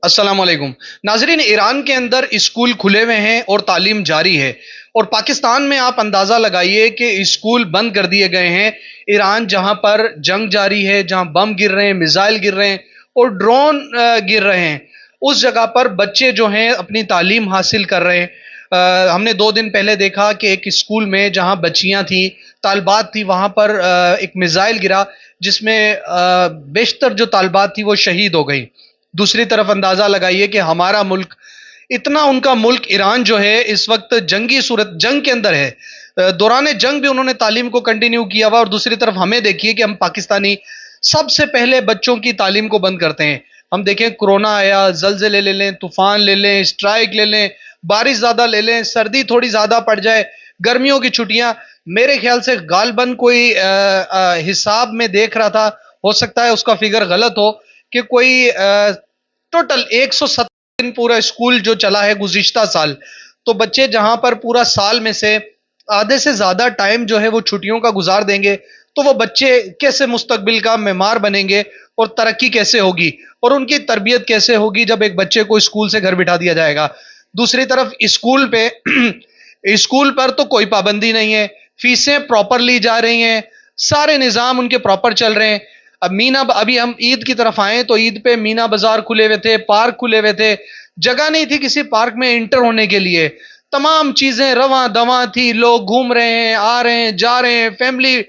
अस्सलाम वालेकुम नाजरीन। ईरान के अंदर स्कूल खुले हुए हैं और तालीम जारी है, और पाकिस्तान में आप अंदाज़ा लगाइए कि स्कूल बंद कर दिए गए हैं। ईरान जहां पर जंग जारी है, जहां बम गिर रहे हैं, मिसाइल गिर रहे हैं और ड्रोन गिर रहे हैं, उस जगह पर बच्चे जो हैं अपनी तालीम हासिल कर रहे हैं। हमने 2 दिन पहले देखा कि एक स्कूल में जहां बच्चियां थी, तालबात थी, वहां पर एक मिसाइल गिरा जिसमें बेशतर जो तालबात थी वो शहीद हो गई। दूसरी तरफ अंदाजा लगाइए कि हमारा मुल्क, इतना उनका मुल्क ईरान जो है इस वक्त जंगी सूरत जंग के अंदर है। दौरान जंग भी उन्होंने तालीम को कंटिन्यू किया हुआ, और दूसरी तरफ हमें देखिए कि हम पाकिस्तानी सबसे पहले बच्चों की तालीम को बंद करते हैं। हम देखें, कोरोना आया, जलजले ले लें, तूफान ले लें, स्ट्राइक ले लें, बारिश ज्यादा ले लें, सर्दी थोड़ी ज्यादा पड़ जाए, गर्मियों की छुट्टियां, मेरे ख्याल से गालबन कोई हिसाब में देख रहा था, हो सकता है उसका फिगर गलत हो, कि कोई टोटल 170 दिन पूरा स्कूल जो चला है गुज़िश्ता साल। तो बच्चे जहां पर पूरा साल में से आधे से ज्यादा टाइम जो है वो छुट्टियों का गुजार देंगे, तो वो बच्चे कैसे मुस्तकबिल का मेमार बनेंगे और तरक्की कैसे होगी और उनकी तरबियत कैसे होगी जब एक बच्चे को स्कूल से घर बिठा दिया जाएगा। दूसरी तरफ स्कूल पे स्कूल पर तो कोई पाबंदी नहीं है, फीसें प्रॉपर ली जा रही हैं, सारे निज़ाम उनके प्रॉपर चल रहे हैं। अब मीना, अभी हम ईद की तरफ आए तो ईद पे मीना बाजार खुले हुए थे, पार्क खुले हुए थे, जगह नहीं थी किसी पार्क में इंटर होने के लिए। तमाम चीजें रवां दवां थी, लोग घूम रहे हैं, आ रहे हैं, जा रहे हैं, फैमिली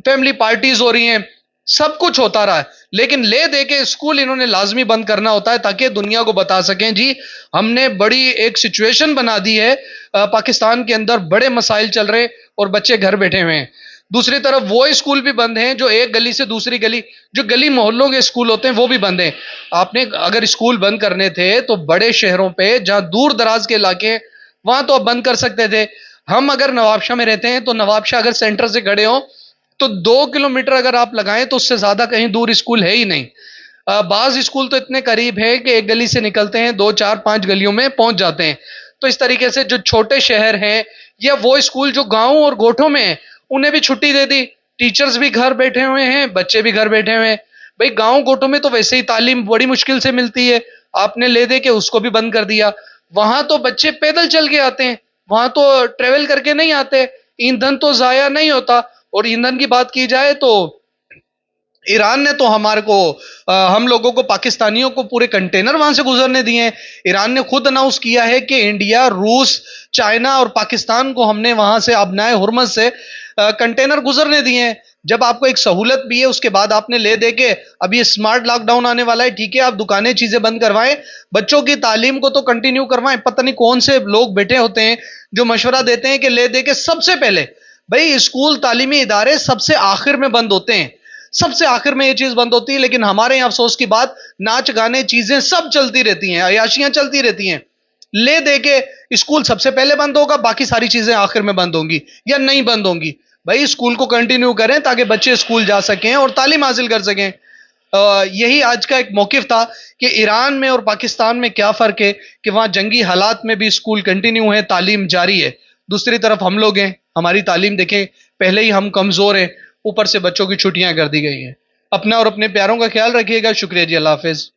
फैमिली पार्टीज हो रही हैं, सब कुछ होता रहा है। लेकिन ले दे के स्कूल इन्होंने लाजमी बंद करना होता है ताकि दुनिया को बता सकें, जी हमने बड़ी एक सिचुएशन बना दी है, पाकिस्तान के अंदर बड़े मसाइल चल रहे और बच्चे घर बैठे हुए हैं। दूसरी तरफ वो स्कूल भी बंद हैं जो एक गली से दूसरी गली, जो गली मोहल्लों के स्कूल होते हैं वो भी बंद हैं। आपने अगर स्कूल बंद करने थे तो बड़े शहरों पे जहां दूर दराज के इलाके हैं वहां तो आप बंद कर सकते थे। हम अगर नवाबशाह में रहते हैं तो नवाबशाह अगर सेंटर से खड़े हो तो 2 किलोमीटर अगर आप लगाएं तो उससे ज्यादा कहीं दूर स्कूल है ही नहीं। बाज स्कूल तो इतने करीब है कि एक गली से निकलते हैं 2 4 5 गलियों में पहुंच जाते हैं। तो इस तरीके से जो छोटे शहर हैं या वो स्कूल जो गांव और गोठों में है उन्हें भी छुट्टी दे दी, टीचर्स भी घर बैठे हुए हैं, बच्चे भी घर बैठे हुए हैं। भाई गांव गोठों में तो वैसे ही तालीम बड़ी मुश्किल से मिलती है, आपने ले दे के उसको भी बंद कर दिया। वहां तो बच्चे पैदल चल के आते हैं, वहां तो ट्रेवल करके नहीं आते, ईंधन तो जाया नहीं होता। और ईंधन की बात की जाए तो ईरान ने तो हमारे को हम लोगों को, पाकिस्तानियों को पूरे कंटेनर वहां से गुजरने दिए हैं। ईरान ने खुद अनाउंस किया है कि इंडिया, रूस, चाइना और पाकिस्तान को हमने वहां से अबनाए हुर्मत से कंटेनर गुजरने दिए हैं। जब आपको एक सहूलत भी है उसके बाद आपने ले दे के, अब ये स्मार्ट लॉकडाउन आने वाला है, ठीक है, आप दुकानें चीजें बंद करवाएं, बच्चों की तालीम को तो कंटिन्यू करवाएं। पता नहीं कौन से लोग बैठे होते हैं जो मशवरा देते हैं कि ले दे के सबसे पहले, भाई स्कूल तालीमी इदारे सबसे आखिर में बंद होते हैं, सबसे आखिर में ये चीज बंद होती है। लेकिन हमारे यहाँ अफसोस की बात, नाच गाने चीजें सब चलती रहती हैं, अयाशियां चलती रहती हैं। ले दे के स्कूल सबसे पहले बंद होगा, बाकी सारी चीजें आखिर में बंद होंगी या नहीं बंद होंगी। भाई स्कूल को कंटिन्यू करें ताकि बच्चे स्कूल जा सकें और तालीम हासिल कर सकें। यही आज का एक मौकिफ था कि ईरान में और पाकिस्तान में क्या फर्क है, कि वहां जंगी हालात में भी स्कूल कंटिन्यू है, तालीम जारी है। दूसरी तरफ हम लोग हैं, हमारी तालीम देखें, पहले ही हम कमजोर हैं, ऊपर से बच्चों की छुट्टियां कर दी गई हैं। अपना और अपने प्यारों का ख्याल रखिएगा। शुक्रिया जी, अल्लाह हाफिज।